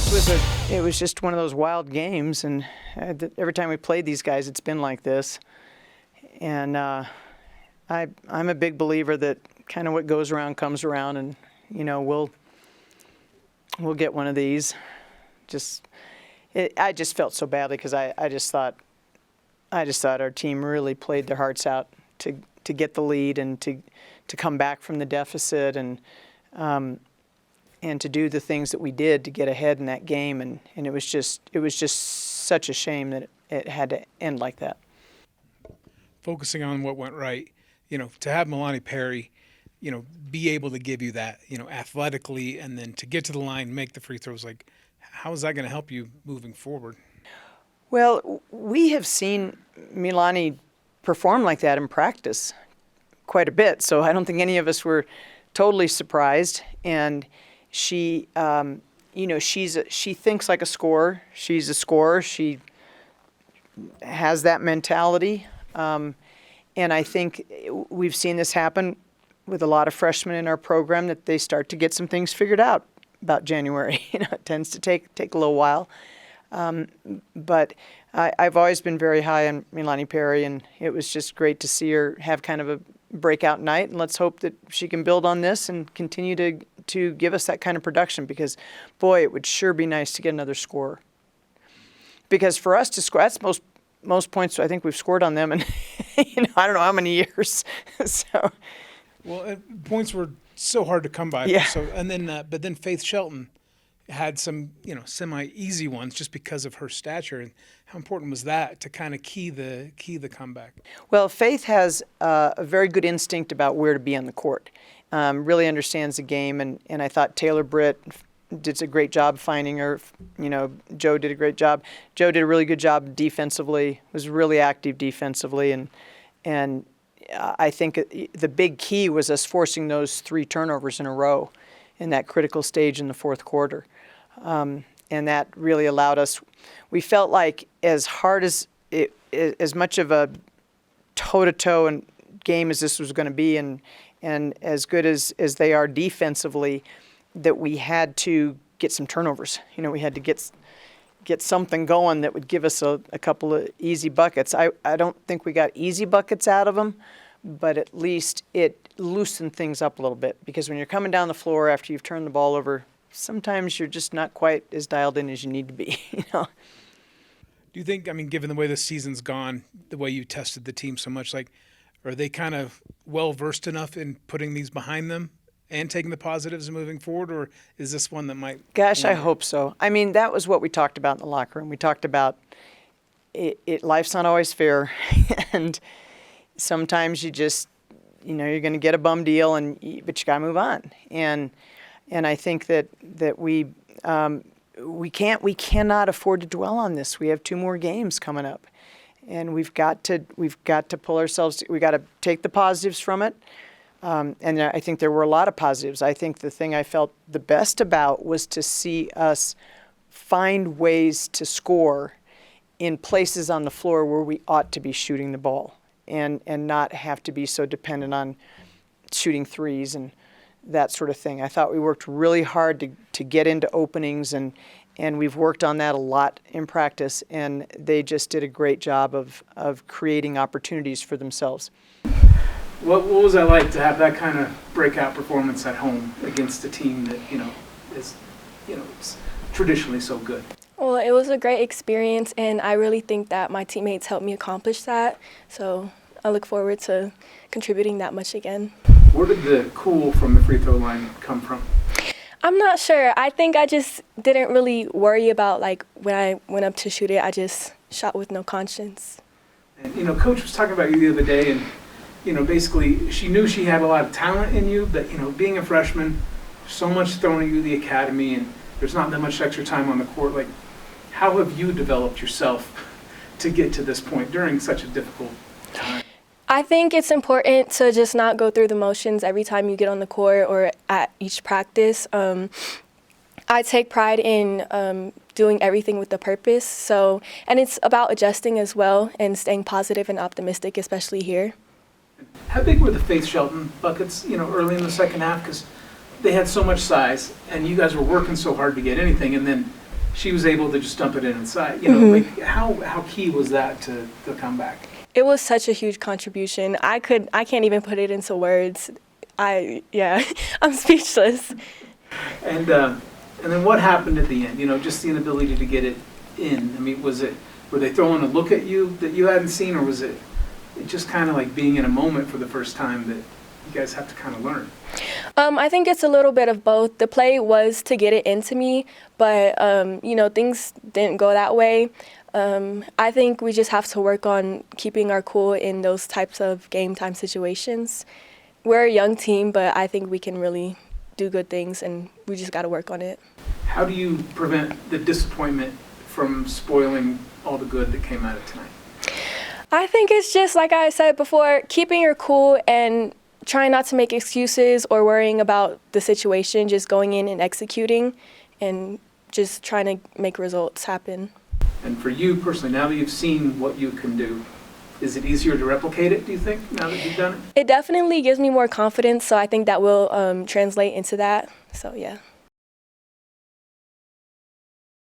It was just one of those wild games, and every time we played these guys, it's been like this. And I'm a big believer that kind of what goes around comes around, and we'll get one of these. I just felt so badly because I just thought our team really played their hearts out to get the lead and to come back from the deficit and to do the things that we did to get ahead in that game, and it was just such a shame that it had to end like that. Focusing on what went right, to have Milani Perry, be able to give you that, athletically, and then to get to the line, make the free throws, like, how is that going to help you moving forward? Well, we have seen Milani perform like that in practice quite a bit, so I don't think any of us were totally surprised. And she, she thinks like a scorer. She's a scorer. She has that mentality. And I think we've seen this happen with a lot of freshmen in our program, that they start to get some things figured out about January. It tends to take a little while. But I've always been very high on Milani Perry, and it was just great to see her have kind of a breakout night. And let's hope that she can build on this and continue to give us that kind of production, because, boy, it would sure be nice to get another scorer. Because for us to score, that's most points I think we've scored on them, and I don't know how many years. So, well, points were so hard to come by. Yeah. So, and then, but then Faith Shelton had some, semi-easy ones just because of her stature. And how important was that to kind of key the comeback? Well, Faith has a very good instinct about where to be on the court. Really understands the game, and I thought Taylor Britt did a great job finding her. Joe did a great job. Joe did a really good job defensively, was really active defensively, and I think the big key was us forcing those 3 turnovers in a row in that critical stage in the fourth quarter. And that really allowed us, we felt like as hard as much of a toe-to-toe and game as this was going to be, and as good as they are defensively, that we had to get some turnovers. We had to get something going that would give us a couple of easy buckets. I don't think we got easy buckets out of them, but at least it loosened things up a little bit, because when you're coming down the floor after you've turned the ball over, sometimes you're just not quite as dialed in as you need to be. Do you think, given the way the season's gone, the way you tested the team so much, are they kind of well-versed enough in putting these behind them and taking the positives and moving forward, or is this one that might... Gosh, I hope so. that was what we talked about in the locker room. We talked about life's not always fair, and sometimes you just, you're going to get a bum deal, but you got to move on. And I think that we cannot afford to dwell on this. We have 2 more games coming up, and we've got to pull ourselves. We got to take the positives from it. And I think there were a lot of positives. I think the thing I felt the best about was to see us find ways to score in places on the floor where we ought to be shooting the ball, and not have to be so dependent on shooting threes and that sort of thing. I thought we worked really hard to get into openings, and we've worked on that a lot in practice, and they just did a great job of creating opportunities for themselves. What was that like to have that kind of breakout performance at home against a team that, is, it's traditionally so good? Well, it was a great experience, and I really think that my teammates helped me accomplish that. So I look forward to contributing that much again. Where did the cool from the free throw line come from? I'm not sure. I think I just didn't really worry about, when I went up to shoot it, I just shot with no conscience. And, Coach was talking about you the other day, and basically she knew she had a lot of talent in you, but, being a freshman, so much thrown at you the academy, and there's not that much extra time on the court. How have you developed yourself to get to this point during such a difficult time? I think it's important to just not go through the motions every time you get on the court or at each practice. I take pride in doing everything with a purpose. And it's about adjusting as well and staying positive and optimistic, especially here. How big were the Faith Shelton buckets, early in the second half? Because they had so much size, and you guys were working so hard to get anything, and then she was able to just dump it in inside. You know, like how key was that to the comeback? It was such a huge contribution. I can't even put it into words. Yeah, I'm speechless. And then what happened at the end? You know, just the inability to get it in. I mean, were they throwing a look at you that you hadn't seen, or was it just kind of like being in a moment for the first time that you guys have to kind of learn? I think it's a little bit of both. The play was to get it into me, but you know, things didn't go that way. I think we just have to work on keeping our cool in those types of game time situations. We're a young team, but I think we can really do good things, and we just got to work on it. How do you prevent the disappointment from spoiling all the good that came out of tonight? I think it's just, like I said before, keeping your cool and trying not to make excuses or worrying about the situation, just going in and executing and just trying to make results happen. And for you personally, now that you've seen what you can do, is it easier to replicate it, do you think, now that you've done it? It definitely gives me more confidence, so I think that will translate into that. So, yeah.